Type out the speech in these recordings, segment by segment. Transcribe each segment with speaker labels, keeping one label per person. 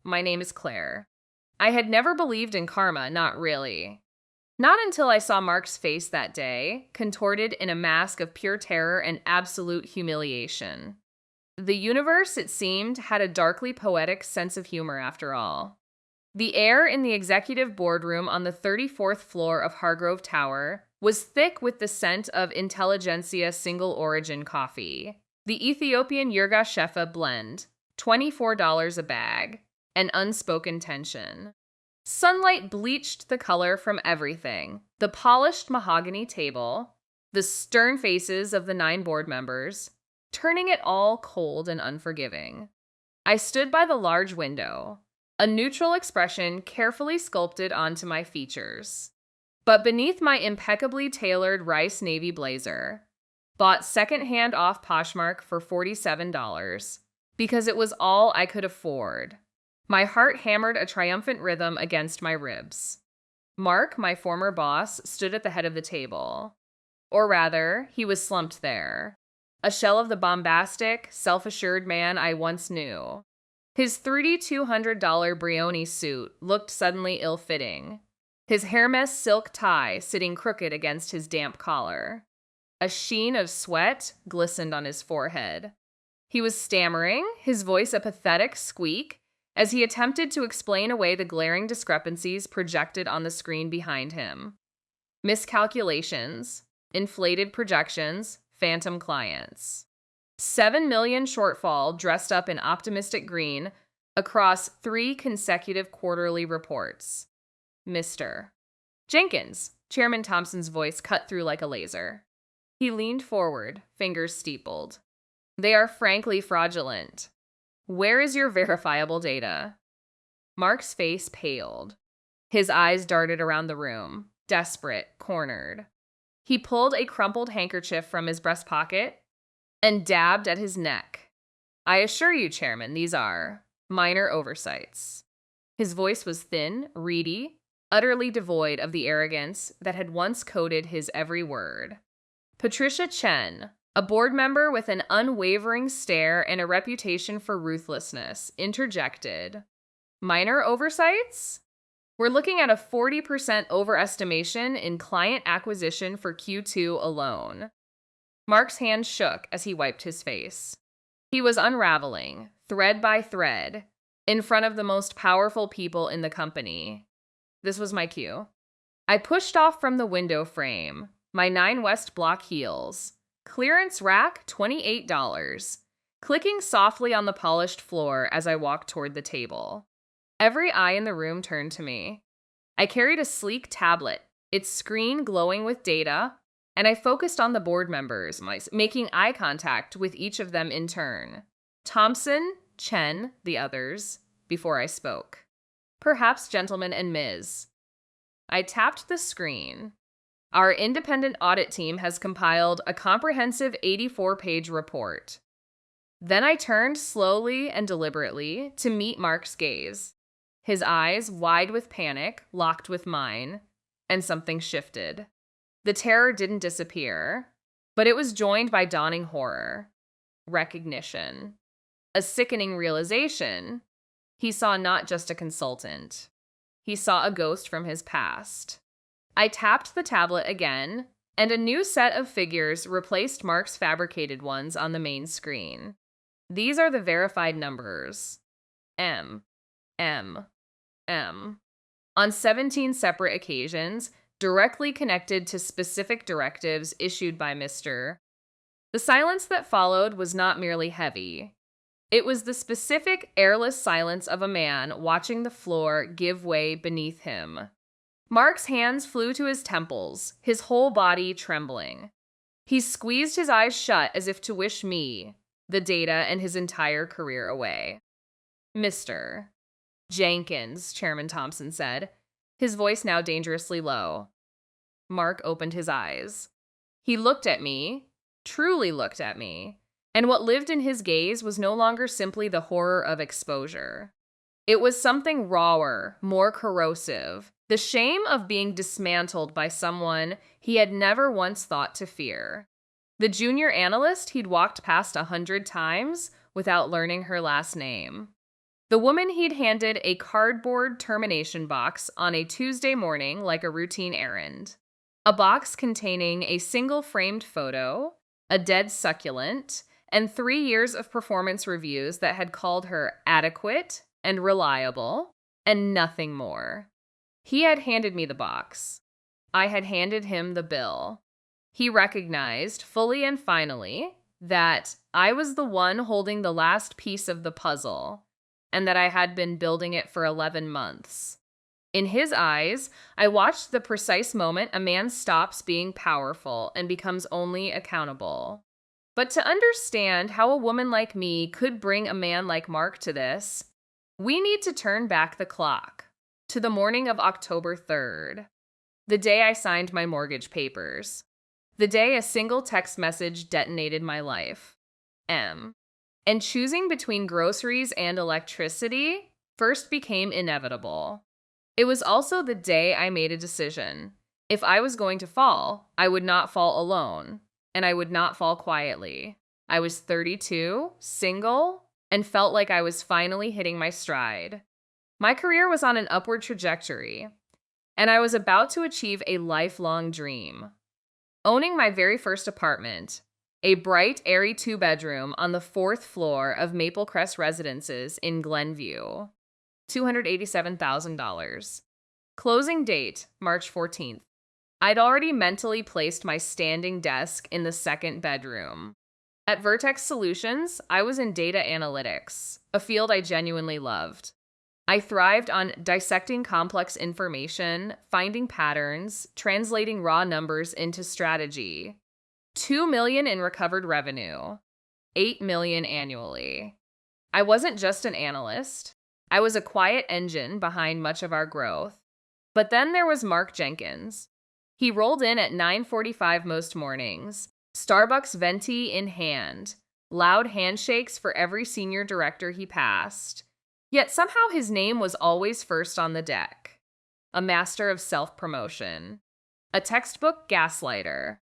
Speaker 1: My name is Claire. I had never believed in karma, not really. Not until I saw Mark's face that day, contorted in a mask of pure terror and absolute humiliation. The universe, it seemed, had a darkly poetic sense of humor after all. The air in the executive boardroom on the 34th floor of Hargrove Tower was thick with the scent of intelligentsia single-origin coffee, the Ethiopian Yirga Shefa blend, $24 a bag, and unspoken tension. Sunlight bleached the color from everything: the polished mahogany table, the stern faces of the 9 board members, turning it all cold and unforgiving. I stood by the large window, a neutral expression carefully sculpted onto my features. But beneath my impeccably tailored rice navy blazer, bought secondhand off Poshmark for $47, because it was all I could afford, my heart hammered a triumphant rhythm against my ribs. Mark, my former boss, stood at the head of the table. Or rather, he was slumped there, a shell of the bombastic, self-assured man I once knew. His $3,200 Brioni suit looked suddenly ill-fitting, his Hermes silk tie sitting crooked against his damp collar. A sheen of sweat glistened on his forehead. He was stammering, his voice a pathetic squeak, as he attempted to explain away the glaring discrepancies projected on the screen behind him. Miscalculations, inflated projections, phantom clients. 7 million shortfall dressed up in optimistic green across 3 consecutive quarterly reports. Mr. Jenkins, Chairman Thompson's voice cut through like a laser. He leaned forward, fingers steepled. They are frankly fraudulent. Where is your verifiable data? Mark's face paled. His eyes darted around the room, desperate, cornered. He pulled a crumpled handkerchief from his breast pocket and dabbed at his neck. I assure you, Chairman, these are minor oversights. His voice was thin, reedy, utterly devoid of the arrogance that had once coded his every word. Patricia Chen, a board member with an unwavering stare and a reputation for ruthlessness, interjected. Minor oversights? We're looking at a 40% overestimation in client acquisition for Q2 alone. Mark's hand shook as he wiped his face. He was unraveling, thread by thread, in front of the most powerful people in the company. This was my cue. I pushed off from the window frame, my 9 West block heels. Clearance rack, $28, clicking softly on the polished floor as I walked toward the table. Every eye in the room turned to me. I carried a sleek tablet, its screen glowing with data, and I focused on the board members, making eye contact with each of them in turn. Thompson, Chen, the others, before I spoke. Perhaps gentlemen and Ms. I tapped the screen. Our independent audit team has compiled a comprehensive 84-page report. Then I turned slowly and deliberately to meet Mark's gaze. His eyes, wide with panic, locked with mine, and something shifted. The terror didn't disappear, but it was joined by dawning horror, recognition, a sickening realization. He saw not just a consultant. He saw a ghost from his past. I tapped the tablet again, and a new set of figures replaced Mark's fabricated ones on the main screen. These are the verified numbers. M. M. M. On 17 separate occasions, directly connected to specific directives issued by Mr. The silence that followed was not merely heavy. It was the specific, airless silence of a man watching the floor give way beneath him. Mark's hands flew to his temples, his whole body trembling. He squeezed his eyes shut as if to wish me, the data, and his entire career away. Mr. Jenkins, Chairman Thompson said, his voice now dangerously low. Mark opened his eyes. He looked at me, truly looked at me, and what lived in his gaze was no longer simply the horror of exposure. It was something rawer, more corrosive, the shame of being dismantled by someone he had never once thought to fear. The junior analyst he'd walked past 100 times without learning her last name. The woman he'd handed a cardboard termination box on a Tuesday morning like a routine errand. A box containing a single framed photo, a dead succulent, and 3 years of performance reviews that had called her adequate and reliable, and nothing more. He had handed me the box. I had handed him the bill. He recognized, fully and finally, that I was the one holding the last piece of the puzzle, and that I had been building it for 11 months. In his eyes, I watched the precise moment a man stops being powerful and becomes only accountable. But to understand how a woman like me could bring a man like Mark to this, we need to turn back the clock to the morning of October 3rd, the day I signed my mortgage papers, the day a single text message detonated my life. M. And choosing between groceries and electricity first became inevitable. It was also the day I made a decision. If I was going to fall, I would not fall alone, and I would not fall quietly. I was 32, single, and felt like I was finally hitting my stride. My career was on an upward trajectory, and I was about to achieve a lifelong dream. Owning my very first apartment, a bright, airy 2-bedroom on the 4th floor of Maple Crest Residences in Glenview. $287,000. Closing date, March 14th. I'd already mentally placed my standing desk in the 2nd bedroom. At Vertex Solutions, I was in data analytics, a field I genuinely loved. I thrived on dissecting complex information, finding patterns, translating raw numbers into strategy. $2 million in recovered revenue, $8 million annually. I wasn't just an analyst. I was a quiet engine behind much of our growth. But then there was Mark Jenkins. He rolled in at 9:45 most mornings, Starbucks venti in hand, loud handshakes for every senior director he passed. Yet somehow his name was always first on the deck. A master of self-promotion. A textbook gaslighter.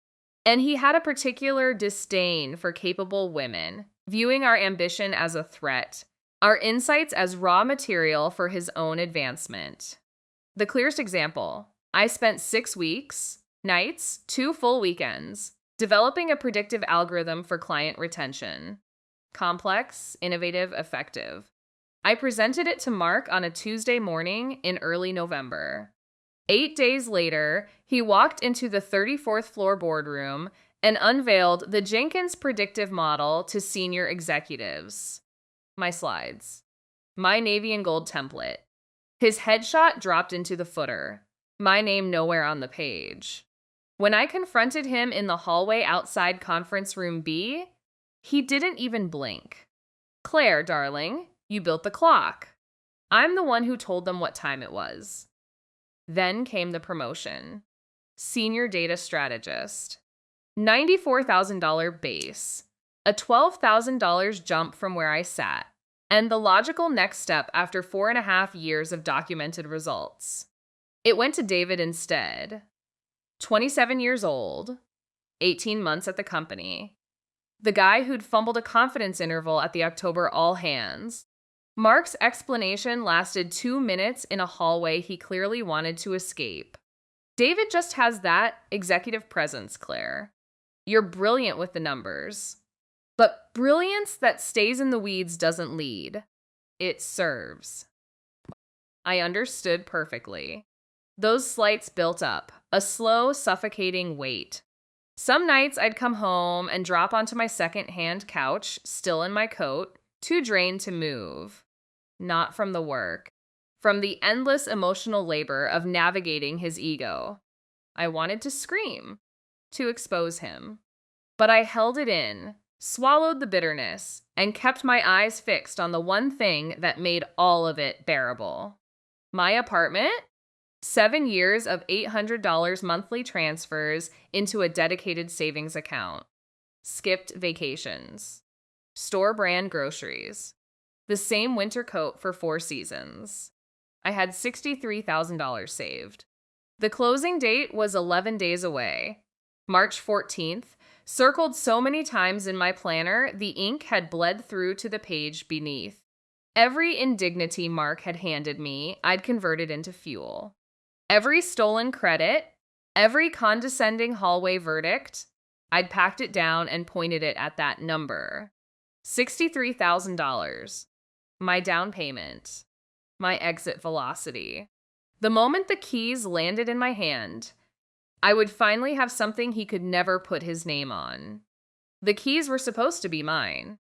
Speaker 1: And he had a particular disdain for capable women, viewing our ambition as a threat, our insights as raw material for his own advancement. The clearest example, I spent 6 weeks, nights, 2 full weekends, developing a predictive algorithm for client retention. Complex, innovative, effective. I presented it to Mark on a Tuesday morning in early November. 8 days later, he walked into the 34th floor boardroom and unveiled the Jenkins predictive model to senior executives. My slides. My navy and gold template. His headshot dropped into the footer. My name nowhere on the page. When I confronted him in the hallway outside conference room B, he didn't even blink. Claire, darling, you built the clock. I'm the one who told them what time it was. Then came the promotion. Senior data strategist. $94,000 base. A $12,000 jump from where I sat. And the logical next step after 4.5 years of documented results. It went to David instead. 27 years old. 18 months at the company. The guy who'd fumbled a confidence interval at the October all hands. Mark's explanation lasted 2 minutes in a hallway he clearly wanted to escape. David just has that executive presence, Claire. You're brilliant with the numbers. But brilliance that stays in the weeds doesn't lead. It serves. I understood perfectly. Those slights built up, a slow, suffocating weight. Some nights I'd come home and drop onto my second-hand couch, still in my coat, too drained to move. Not from the work. From the endless emotional labor of navigating his ego. I wanted to scream, to expose him. But I held it in, swallowed the bitterness, and kept my eyes fixed on the one thing that made all of it bearable. My apartment? 7 years of $800 monthly transfers into a dedicated savings account. Skipped vacations. Store brand groceries. The same winter coat for 4 seasons. I had $63,000 saved. The closing date was 11 days away. March 14th, circled so many times in my planner, the ink had bled through to the page beneath. Every indignity Mark had handed me, I'd converted into fuel. Every stolen credit, every condescending hallway verdict, I'd packed it down and pointed it at that number. $63,000. My down payment. My exit velocity. The moment the keys landed in my hand, I would finally have something he could never put his name on. The keys were supposed to be mine.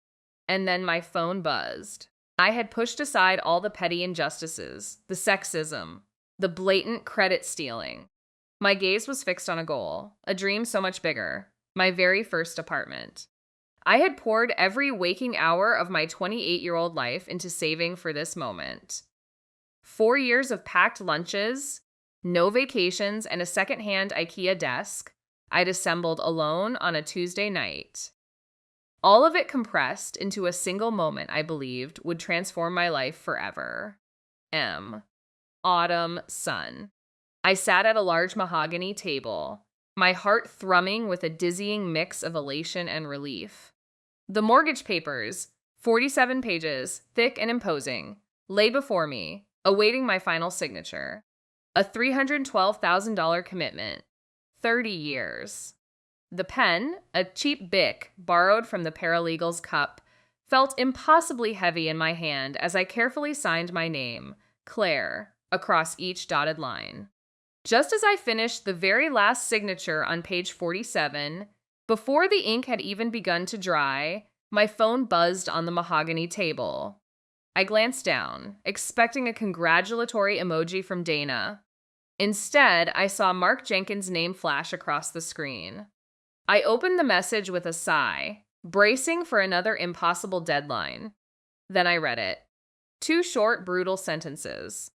Speaker 1: And then my phone buzzed. I had pushed aside all the petty injustices, the sexism, the blatant credit stealing. My gaze was fixed on a goal, a dream so much bigger, my very first apartment. I had poured every waking hour of my 28-year-old life into saving for this moment. 4 years of packed lunches, no vacations, and a second-hand IKEA desk I'd assembled alone on a Tuesday night. All of it compressed into a single moment I believed would transform my life forever. Autumn sun. I sat at a large mahogany table, my heart thrumming with a dizzying mix of elation and relief. The mortgage papers, 47 pages, thick and imposing, lay before me, awaiting my final signature. A $312,000 commitment. 30 years. The pen, a cheap Bic borrowed from the paralegal's cup, felt impossibly heavy in my hand as I carefully signed my name, Claire, across each dotted line. Just as I finished the very last signature on page 47, before the ink had even begun to dry, my phone buzzed on the mahogany table. I glanced down, expecting a congratulatory emoji from Dana. Instead, I saw Mark Jenkins' name flash across the screen. I opened the message with a sigh, bracing for another impossible deadline. Then I read it. 2 short, brutal sentences.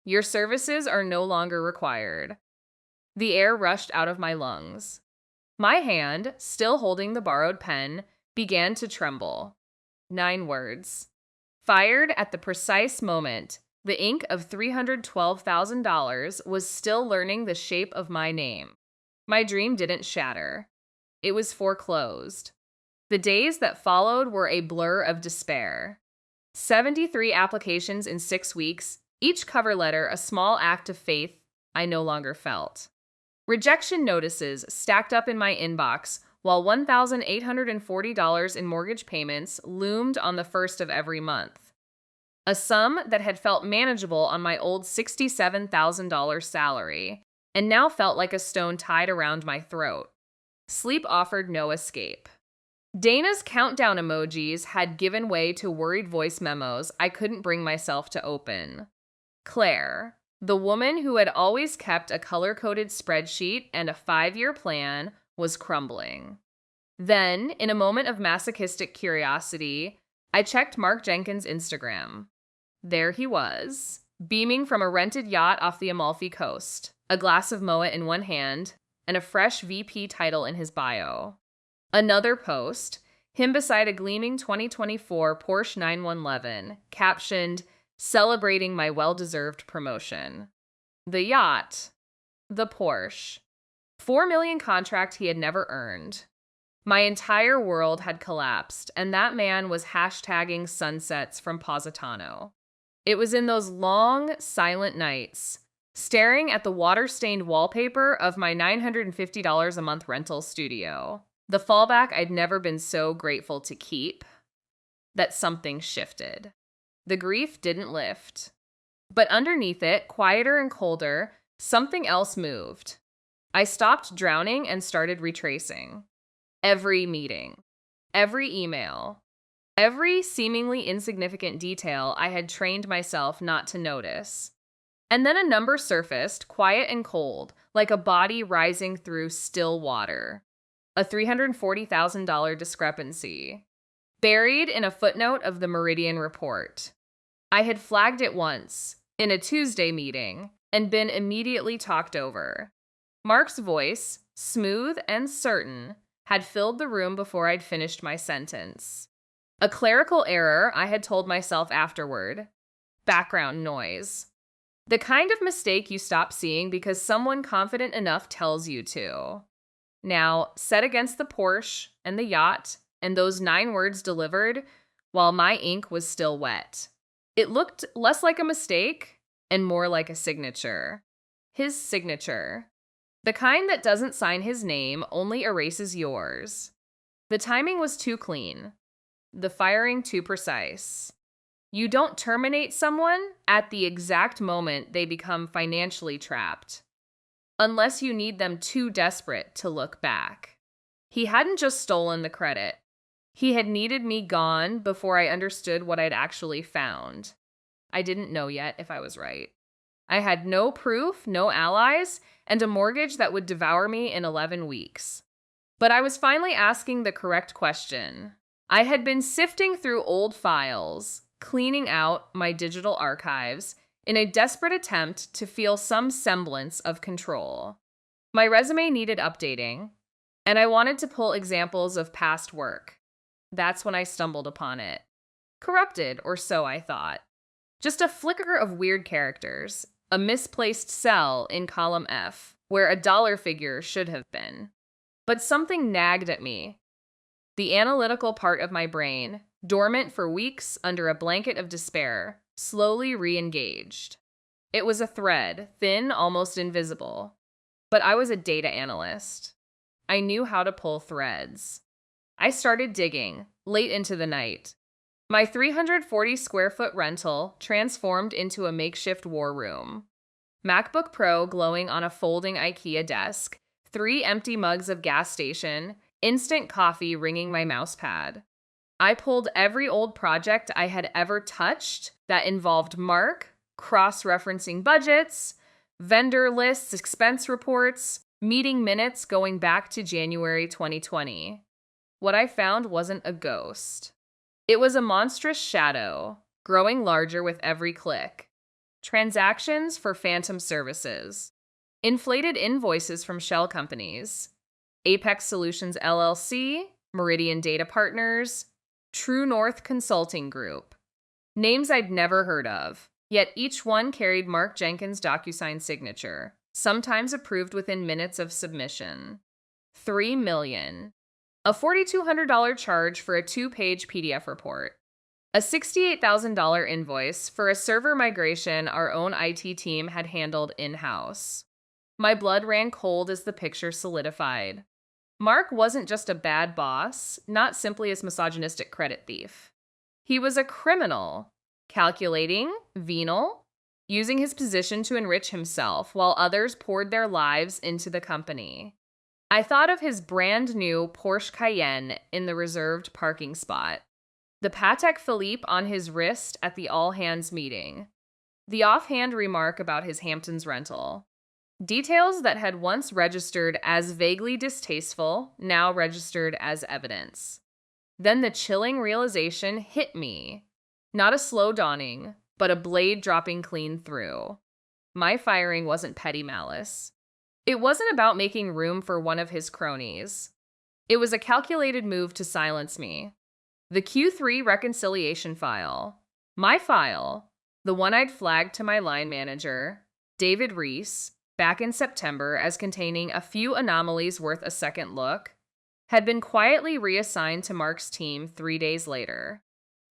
Speaker 1: Your services are no longer required. The air rushed out of my lungs. My hand, still holding the borrowed pen, began to tremble. 9 words. Fired at the precise moment, the ink of $312,000 was still learning the shape of my name. My dream didn't shatter. It was foreclosed. The days that followed were a blur of despair. 73 applications in 6 weeks, each cover letter a small act of faith I no longer felt. Rejection notices stacked up in my inbox, while $1,840 in mortgage payments loomed on the first of every month. A sum that had felt manageable on my old $67,000 salary, and now felt like a stone tied around my throat. Sleep offered no escape. Dana's countdown emojis had given way to worried voice memos I couldn't bring myself to open. Claire, the woman who had always kept a color-coded spreadsheet and a 5-year plan, was crumbling. Then, in a moment of masochistic curiosity, I checked Mark Jenkins' Instagram. There he was, beaming from a rented yacht off the Amalfi Coast, a glass of Moet in one hand, and a fresh VP title in his bio. Another post, him beside a gleaming 2024 Porsche 911, captioned, "Celebrating my well-deserved promotion." The yacht. The Porsche. $4 million contract he had never earned. My entire world had collapsed, and that man was hashtagging sunsets from Positano. It was in those long, silent nights, staring at the water-stained wallpaper of my $950 a month rental studio, the fallback I'd never been so grateful to keep, that something shifted. The grief didn't lift. But underneath it, quieter and colder, something else moved. I stopped drowning and started retracing. Every meeting, every email, every seemingly insignificant detail I had trained myself not to notice. And then a number surfaced, quiet and cold, like a body rising through still water. A $340,000 discrepancy. Buried in a footnote of the Meridian report. I had flagged it once, in a Tuesday meeting, and been immediately talked over. Mark's voice, smooth and certain, had filled the room before I'd finished my sentence. A clerical error, I had told myself afterward. Background noise. The kind of mistake you stop seeing because someone confident enough tells you to. Now, set against the Porsche and the yacht and those 9 words delivered while my ink was still wet. It looked less like a mistake and more like a signature. His signature. The kind that doesn't sign his name, only erases yours. The timing was too clean. The firing too precise. You don't terminate someone at the exact moment they become financially trapped, unless you need them too desperate to look back. He hadn't just stolen the credit. He had needed me gone before I understood what I'd actually found. I didn't know yet if I was right. I had no proof, no allies, and a mortgage that would devour me in 11 weeks. But I was finally asking the correct question. I had been sifting through old files, cleaning out my digital archives, in a desperate attempt to feel some semblance of control. My resume needed updating, and I wanted to pull examples of past work. That's when I stumbled upon it. Corrupted, or so I thought. Just a flicker of weird characters, a misplaced cell in column F, where a dollar figure should have been. But something nagged at me. The analytical part of my brain, dormant for weeks under a blanket of despair, slowly re-engaged. It was a thread, thin, almost invisible. But I was a data analyst. I knew how to pull threads. I started digging, late into the night. My 340 square foot rental transformed into a makeshift war room. MacBook Pro glowing on a folding IKEA desk, 3 empty mugs of gas station, instant coffee ringing my mousepad. I pulled every old project I had ever touched that involved Mark, cross-referencing budgets, vendor lists, expense reports, meeting minutes going back to January 2020. What I found wasn't a ghost. It was a monstrous shadow, growing larger with every click. Transactions for phantom services. Inflated invoices from shell companies. Apex Solutions LLC, Meridian Data Partners, True North Consulting Group. Names I'd never heard of, yet each one carried Mark Jenkins' DocuSign signature, sometimes approved within minutes of submission. $3 million. A $4,200 charge for a 2-page PDF report. A $68,000 invoice for a server migration our own IT team had handled in-house. My blood ran cold as the picture solidified. Mark wasn't just a bad boss, not simply a misogynistic credit thief. He was a criminal, calculating, venal, using his position to enrich himself while others poured their lives into the company. I thought of his brand new Porsche Cayenne in the reserved parking spot, the Patek Philippe on his wrist at the all-hands meeting, the offhand remark about his Hamptons rental. Details that had once registered as vaguely distasteful, now registered as evidence. Then the chilling realization hit me. Not a slow dawning, but a blade dropping clean through. My firing wasn't petty malice. It wasn't about making room for one of his cronies. It was a calculated move to silence me. The Q3 reconciliation file. My file, the one I'd flagged to my line manager, David Reese, back in September as containing a few anomalies worth a second look, had been quietly reassigned to Mark's team 3 days later.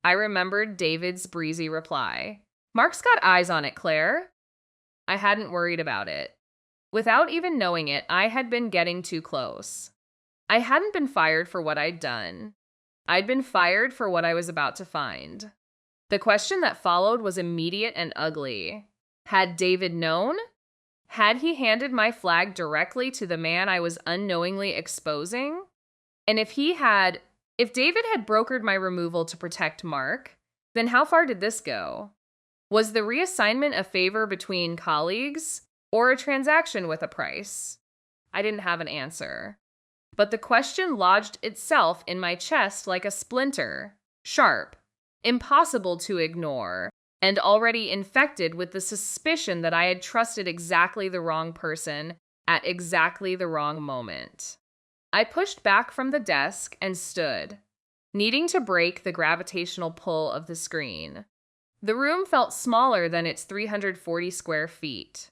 Speaker 1: I remembered David's breezy reply. "Mark's got eyes on it, Claire." I hadn't worried about it. Without even knowing it, I had been getting too close. I hadn't been fired for what I'd done. I'd been fired for what I was about to find. The question that followed was immediate and ugly. Had David known? Had he handed my flag directly to the man I was unknowingly exposing? And if David had brokered my removal to protect Mark, then how far did this go? Was the reassignment a favor between colleagues, or a transaction with a price? I didn't have an answer. But the question lodged itself in my chest like a splinter, sharp, impossible to ignore, and already infected with the suspicion that I had trusted exactly the wrong person at exactly the wrong moment. I pushed back from the desk and stood, needing to break the gravitational pull of the screen. The room felt smaller than its 340 square feet.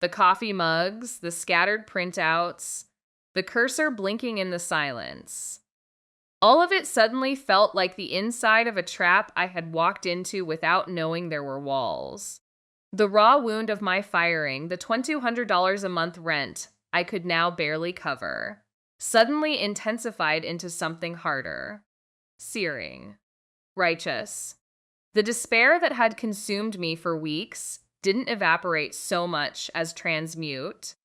Speaker 1: The coffee mugs, the scattered printouts, the cursor blinking in the silence. All of it suddenly felt like the inside of a trap I had walked into without knowing there were walls. The raw wound of my firing, the $2,200 a month rent I could now barely cover, suddenly intensified into something harder. Searing. Righteous. The despair that had consumed me for weeks didn't evaporate so much as transmute,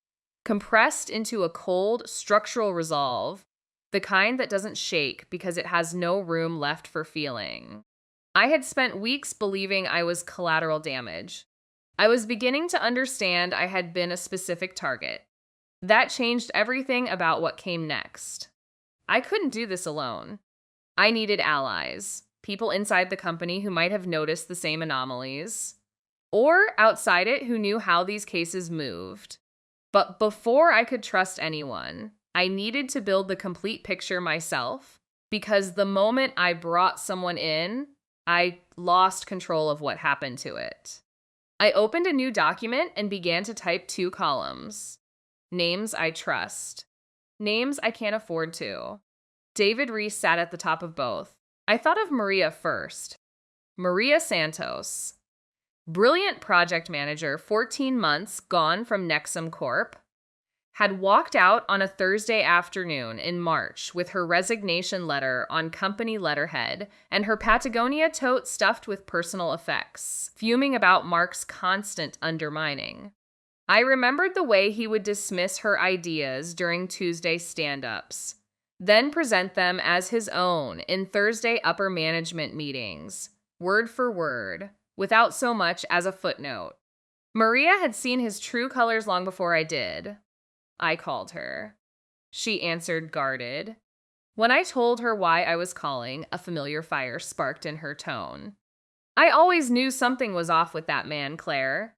Speaker 1: compressed into a cold, structural resolve, the kind that doesn't shake because it has no room left for feeling. I had spent weeks believing I was collateral damage. I was beginning to understand I had been a specific target. That changed everything about what came next. I couldn't do this alone. I needed allies, people inside the company who might have noticed the same anomalies, or outside it who knew how these cases moved. But before I could trust anyone, I needed to build the complete picture myself, because the moment I brought someone in, I lost control of what happened to it. I opened a new document and began to type 2 columns. Names I trust. Names I can't afford to. David Reese sat at the top of both. I thought of Maria first. Maria Santos. Brilliant project manager, 14 months gone from Nexum Corp. Had walked out on a Thursday afternoon in March with her resignation letter on company letterhead and her Patagonia tote stuffed with personal effects, fuming about Mark's constant undermining. I remembered the way he would dismiss her ideas during Tuesday stand-ups, then present them as his own in Thursday upper management meetings, word for word, without so much as a footnote. Maria had seen his true colors long before I did. I called her. She answered guarded. When I told her why I was calling, a familiar fire sparked in her tone. I always knew something was off with that man, Claire.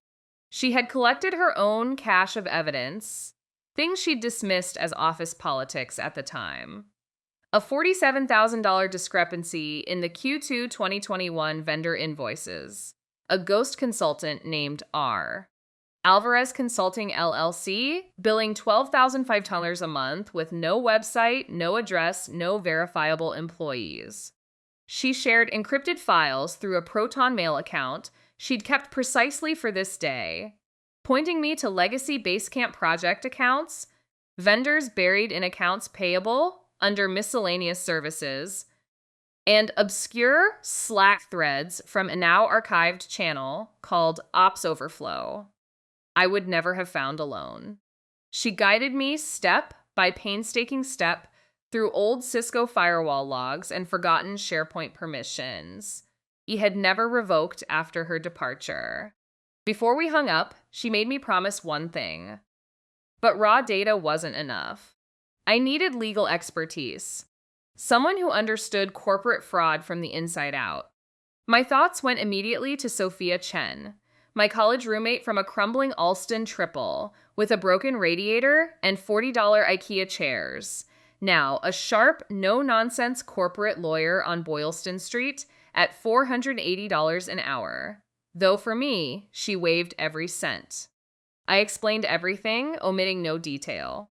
Speaker 1: She had collected her own cache of evidence, things she'd dismissed as office politics at the time. A $47,000 discrepancy in the Q2 2021 vendor invoices. A ghost consultant named R. Alvarez Consulting LLC, billing $12,500 a month with no website, no address, no verifiable employees. She shared encrypted files through a Proton Mail account she'd kept precisely for this day, pointing me to legacy Basecamp project accounts, vendors buried in accounts payable under miscellaneous services, and obscure Slack threads from a now archived channel called Ops Overflow. I would never have found alone. She guided me step by painstaking step through old Cisco firewall logs and forgotten SharePoint permissions he had never revoked after her departure. Before we hung up, she made me promise one thing. But raw data wasn't enough. I needed legal expertise. Someone who understood corporate fraud from the inside out. My thoughts went immediately to Sophia Chen, my college roommate from a crumbling Alston triple with a broken radiator and $40 IKEA chairs. Now, a sharp, no-nonsense corporate lawyer on Boylston Street at $480 an hour. Though for me, she waived every cent. I explained everything, omitting no detail.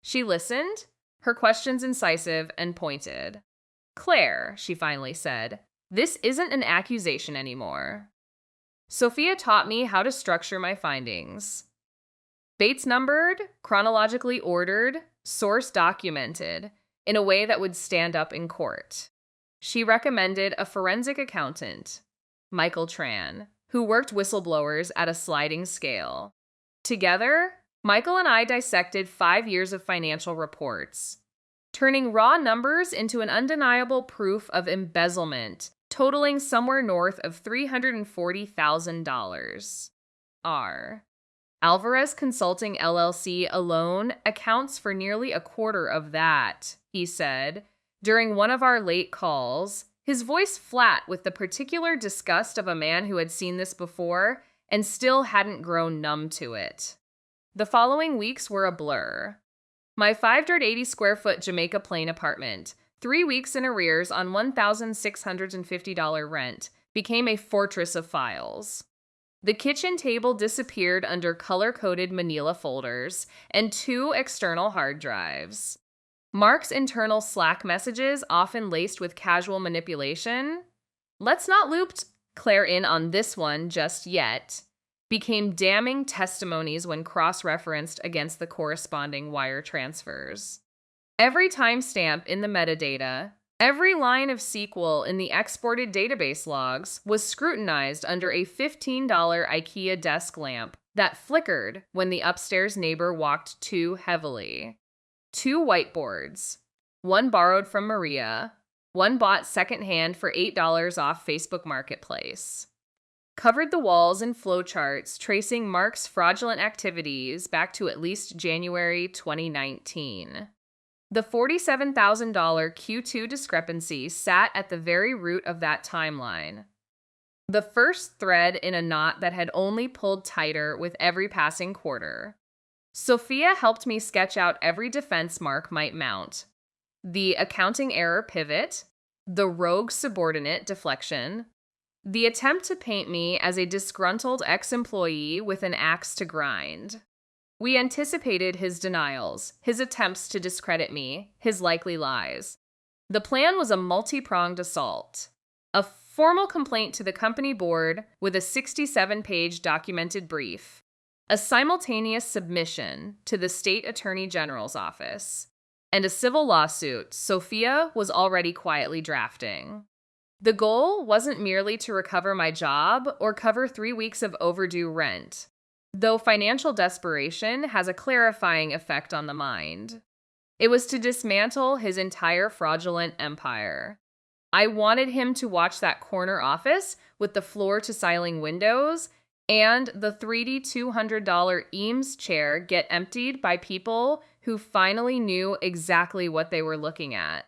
Speaker 1: She listened, her questions incisive and pointed. Claire, she finally said, this isn't an accusation anymore. Sophia taught me how to structure my findings. Bates numbered, chronologically ordered, source documented, in a way that would stand up in court. She recommended a forensic accountant, Michael Tran, who worked whistleblowers at a sliding scale. Together, Michael and I dissected 5 years of financial reports, turning raw numbers into an undeniable proof of embezzlement totaling somewhere north of $340,000. R. Alvarez Consulting LLC alone accounts for nearly a quarter of that, he said, during one of our late calls, his voice flat with the particular disgust of a man who had seen this before and still hadn't grown numb to it. The following weeks were a blur. My 580 square foot Jamaica Plain apartment, 3 weeks in arrears on $1,650 rent, became a fortress of files. The kitchen table disappeared under color-coded manila folders and 2 external hard drives. Mark's internal Slack messages, often laced with casual manipulation, let's not loop Claire in on this one just yet, became damning testimonies when cross-referenced against the corresponding wire transfers. Every timestamp in the metadata, every line of SQL in the exported database logs was scrutinized under a $15 IKEA desk lamp that flickered when the upstairs neighbor walked too heavily. 2 whiteboards, one borrowed from Maria, one bought secondhand for $8 off Facebook Marketplace, covered the walls in flowcharts tracing Mark's fraudulent activities back to at least January 2019. The $47,000 Q2 discrepancy sat at the very root of that timeline. The first thread in a knot that had only pulled tighter with every passing quarter. Sophia helped me sketch out every defense Mark might mount. The accounting error pivot, the rogue subordinate deflection, the attempt to paint me as a disgruntled ex-employee with an axe to grind. We anticipated his denials, his attempts to discredit me, his likely lies. The plan was a multi-pronged assault. A formal complaint to the company board with a 67-page documented brief. A simultaneous submission to the state attorney general's office. And a civil lawsuit Sophia was already quietly drafting. The goal wasn't merely to recover my job or cover 3 weeks of overdue rent, though financial desperation has a clarifying effect on the mind. It was to dismantle his entire fraudulent empire. I wanted him to watch that corner office with the floor-to-ceiling windows and the 3D $200 Eames chair get emptied by people who finally knew exactly what they were looking at.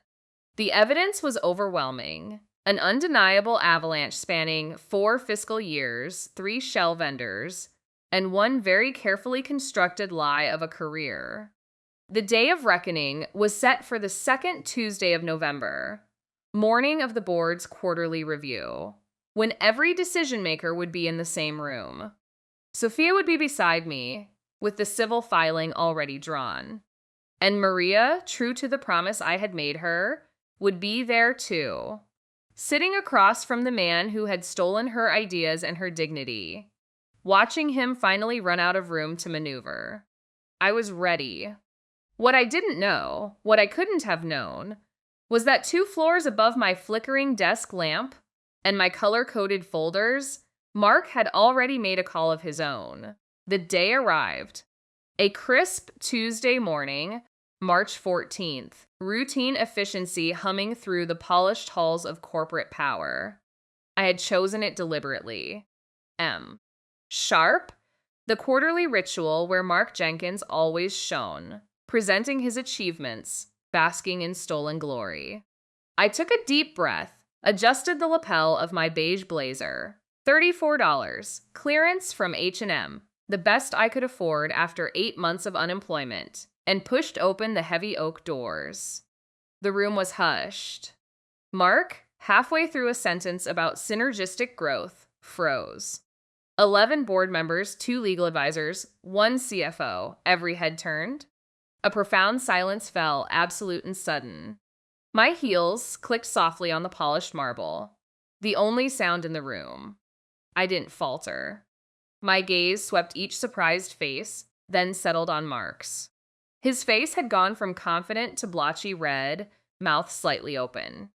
Speaker 1: The evidence was overwhelming. An undeniable avalanche spanning 4 fiscal years, 3 shell vendors, and one very carefully constructed lie of a career. The day of reckoning was set for the second Tuesday of November, morning of the board's quarterly review, when every decision-maker would be in the same room. Sophia would be beside me, with the civil filing already drawn. And Maria, true to the promise I had made her, would be there too, sitting across from the man who had stolen her ideas and her dignity, watching him finally run out of room to maneuver. I was ready. What I didn't know, what I couldn't have known, was that 2 floors above my flickering desk lamp and my color-coded folders, Mark had already made a call of his own. The day arrived. A crisp Tuesday morning, March 14th, routine efficiency humming through the polished halls of corporate power. I had chosen it deliberately. Sharp, the quarterly ritual where Mark Jenkins always shone, presenting his achievements, basking in stolen glory. I took a deep breath, adjusted the lapel of my beige blazer. $34, clearance from H&M, the best I could afford after 8 months of unemployment, and pushed open the heavy oak doors. The room was hushed. Mark, halfway through a sentence about synergistic growth, froze. 11 board members, 2 legal advisors, 1 CFO, every head turned. A profound silence fell, absolute and sudden. My heels clicked softly on the polished marble, the only sound in the room. I didn't falter. My gaze swept each surprised face, then settled on Mark's. His face had gone from confident to blotchy red, mouth slightly open.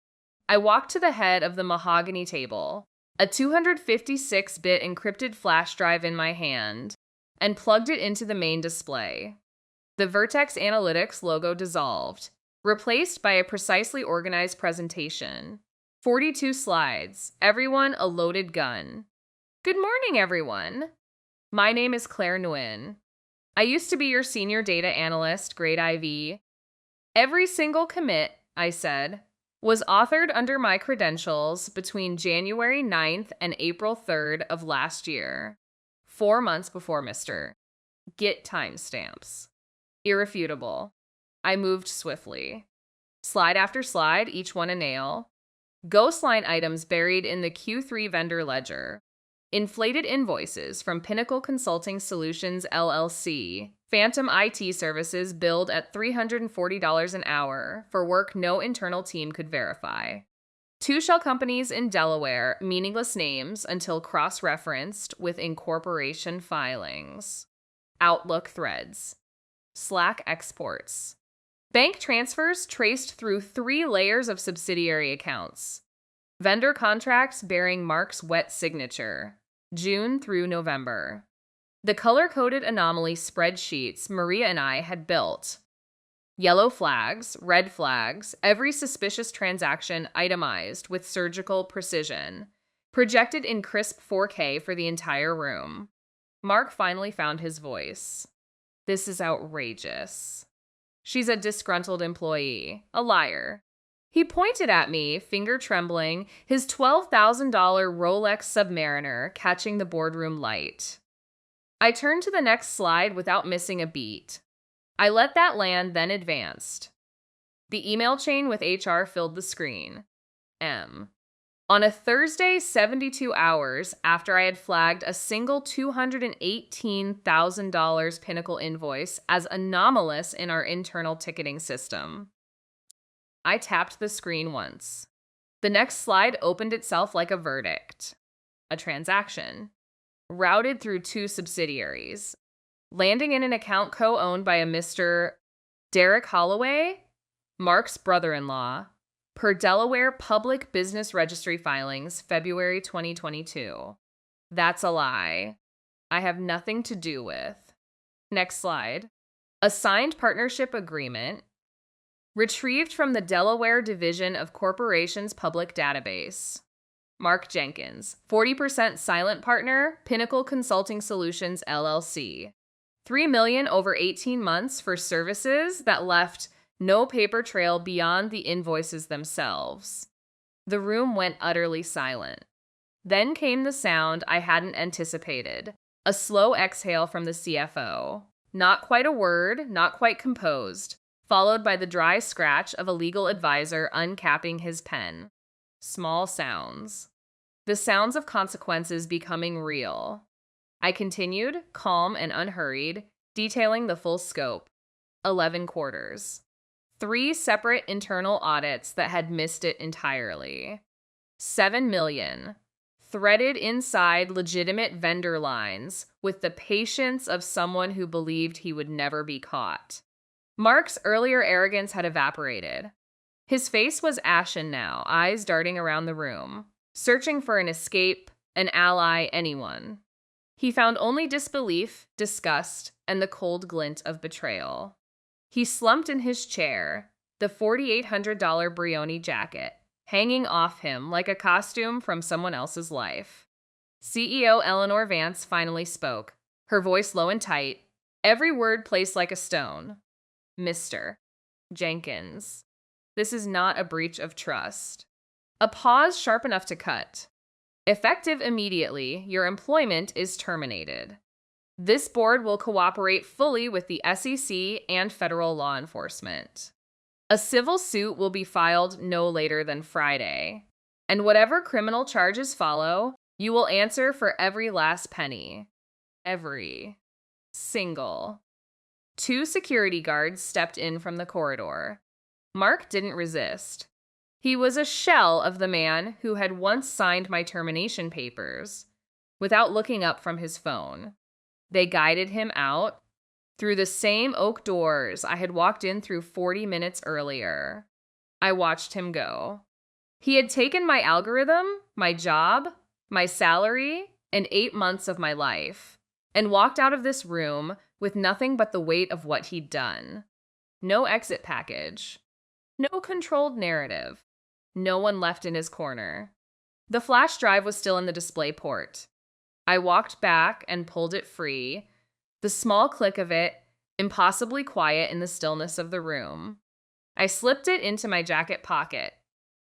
Speaker 1: I walked to the head of the mahogany table, a 256-bit encrypted flash drive in my hand, and plugged it into the main display. The Vertex Analytics logo dissolved, replaced by a precisely organized presentation. 42 slides, everyone a loaded gun. Good morning, everyone. My name is Claire Nguyen. I used to be your senior data analyst, grade IV. Every single commit, I said, was authored under my credentials between January 9th and April 3rd of last year, 4 months before Mr. Get timestamps. Irrefutable. I moved swiftly. Slide after slide, each one a nail. Ghost line items buried in the Q3 vendor ledger. Inflated invoices from Pinnacle Consulting Solutions LLC, Phantom IT services billed at $340 an hour for work no internal team could verify. Two shell companies in Delaware, meaningless names until cross-referenced with incorporation filings. Outlook threads. Slack exports. Bank transfers traced through 3 layers of subsidiary accounts. Vendor contracts bearing Mark's wet signature. June through November. The color-coded anomaly spreadsheets Maria and I had built. Yellow flags, red flags, every suspicious transaction itemized with surgical precision, projected in crisp 4K for the entire room. Mark finally found his voice. This is outrageous. She's a disgruntled employee, a liar. He pointed at me, finger trembling, his $12,000 Rolex Submariner catching the boardroom light. I turned to the next slide without missing a beat. I let that land, then advanced. The email chain with HR filled the screen. M. On a Thursday, 72 hours after I had flagged a single $218,000 Pinnacle invoice as anomalous in our internal ticketing system. I tapped the screen once. The next slide opened itself like a verdict. A transaction. Routed through 2 subsidiaries. Landing in an account co-owned by a Mr. Derek Holloway, Mark's brother-in-law, per Delaware Public Business Registry filings, February 2022. That's a lie. I have nothing to do with. Next slide. A signed partnership agreement retrieved from the Delaware Division of Corporations Public Database. Mark Jenkins, 40% silent partner, Pinnacle Consulting Solutions, LLC. $3 million over 18 months for services that left no paper trail beyond the invoices themselves. The room went utterly silent. Then came the sound I hadn't anticipated, a slow exhale from the CFO. Not quite a word, not quite composed, followed by the dry scratch of a legal advisor uncapping his pen. Small sounds. The sounds of consequences becoming real. I continued, calm and unhurried, detailing the full scope. 11 quarters. 3 separate internal audits that had missed it entirely. $7 million. Threaded inside legitimate vendor lines with the patience of someone who believed he would never be caught. Mark's earlier arrogance had evaporated. His face was ashen now, eyes darting around the room, searching for an escape, an ally, anyone. He found only disbelief, disgust, and the cold glint of betrayal. He slumped in his chair, the $4,800 Brioni jacket hanging off him like a costume from someone else's life. CEO Eleanor Vance finally spoke, her voice low and tight, every word placed like a stone. Mr. Jenkins, this is not a breach of trust. A pause sharp enough to cut. Effective immediately, your employment is terminated. This board will cooperate fully with the SEC and federal law enforcement. A civil suit will be filed no later than Friday. And whatever criminal charges follow, you will answer for every last penny. Every single. 2 security guards stepped in from the corridor. Mark didn't resist. He was a shell of the man who had once signed my termination papers, without looking up from his phone. They guided him out through the same oak doors I had walked in through 40 minutes earlier. I watched him go. He had taken my algorithm, my job, my salary, and 8 months of my life, and walked out of this room with nothing but the weight of what he'd done. No exit package. No controlled narrative. No one left in his corner. The flash drive was still in the display port. I walked back and pulled it free, the small click of it impossibly quiet in the stillness of the room. I slipped it into my jacket pocket.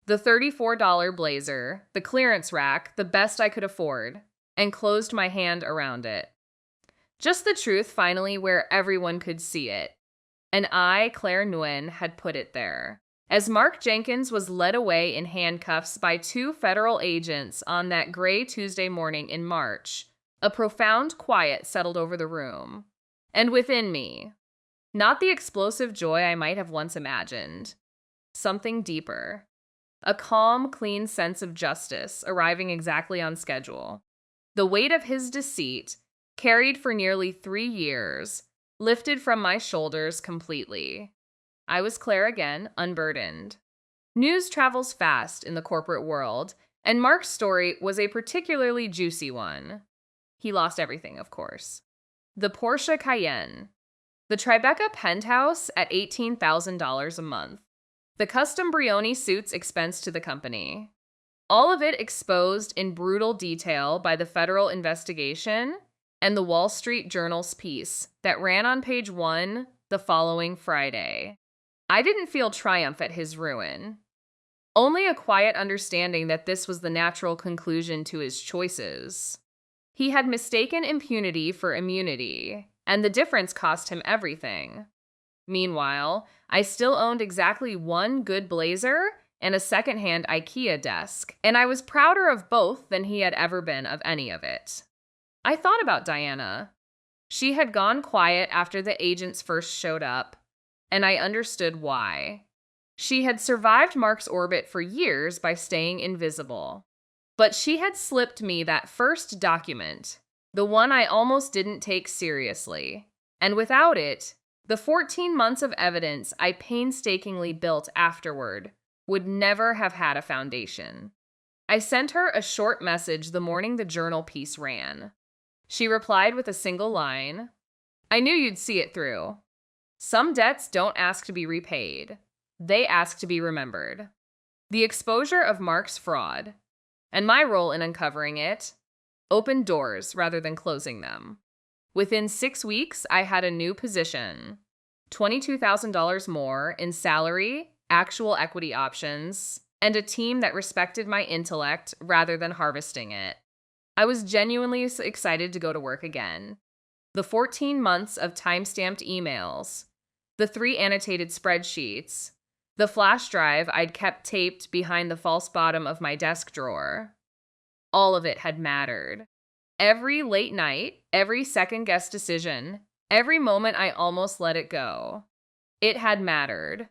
Speaker 1: The $34 blazer, the clearance rack, the best I could afford, and closed my hand around it. Just the truth finally where everyone could see it. And I, Claire Nguyen, had put it there. As Mark Jenkins was led away in handcuffs by 2 federal agents on that gray Tuesday morning in March, a profound quiet settled over the room. And within me, not the explosive joy I might have once imagined, something deeper. A calm, clean sense of justice arriving exactly on schedule. The weight of his deceit, carried for nearly 3 years, lifted from my shoulders completely. I was Claire again, unburdened. News travels fast in the corporate world, and Mark's story was a particularly juicy one. He lost everything, of course. The Porsche Cayenne. The Tribeca penthouse at $18,000 a month. The custom Brioni suits expense to the company. All of it exposed in brutal detail by the federal investigation and the Wall Street Journal's piece that ran on page 1 the following Friday. I didn't feel triumph at his ruin. Only a quiet understanding that this was the natural conclusion to his choices. He had mistaken impunity for immunity, and the difference cost him everything. Meanwhile, I still owned exactly one good blazer and a secondhand IKEA desk, and I was prouder of both than he had ever been of any of it. I thought about Diana. She had gone quiet after the agents first showed up, and I understood why. She had survived Mark's orbit for years by staying invisible. But she had slipped me that first document, the one I almost didn't take seriously, and without it, the 14 months of evidence I painstakingly built afterward would never have had a foundation. I sent her a short message the morning the journal piece ran. She replied with a single line, "I knew you'd see it through. Some debts don't ask to be repaid. They ask to be remembered." The exposure of Mark's fraud, and my role in uncovering it, opened doors rather than closing them. Within 6 weeks, I had a new position, $22,000 more in salary, actual equity options, and a team that respected my intellect rather than harvesting it. I was genuinely excited to go to work again. The 14 months of time-stamped emails, the 3 annotated spreadsheets, the flash drive I'd kept taped behind the false bottom of my desk drawer. All of it had mattered. Every late night, every second-guess decision, every moment I almost let it go. It had mattered.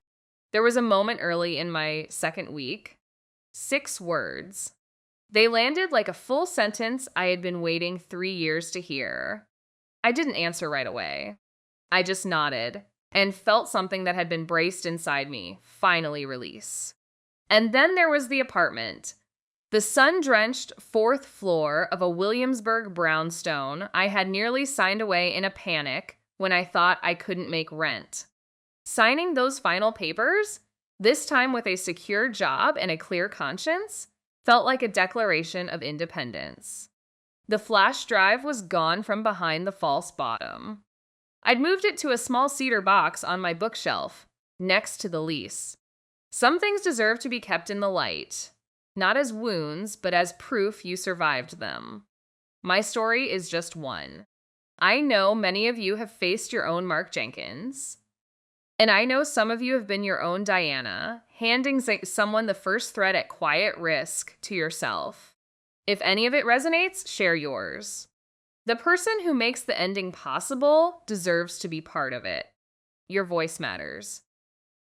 Speaker 1: There was a moment early in my second week. 6 words. They landed like a full sentence I had been waiting 3 years to hear. I didn't answer right away. I just nodded and felt something that had been braced inside me finally release. And then there was the apartment. The sun-drenched 4th floor of a Williamsburg brownstone I had nearly signed away in a panic when I thought I couldn't make rent. Signing those final papers, this time with a secure job and a clear conscience, felt like a declaration of independence. The flash drive was gone from behind the false bottom. I'd moved it to a small cedar box on my bookshelf, next to the lease. Some things deserve to be kept in the light, not as wounds, but as proof you survived them. My story is just one. I know many of you have faced your own Mark Jenkins, and I know some of you have been your own Diana, handing someone the first threat at quiet risk to yourself. If any of it resonates, share yours. The person who makes the ending possible deserves to be part of it. Your voice matters.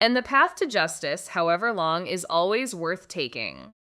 Speaker 1: And the path to justice, however long, is always worth taking.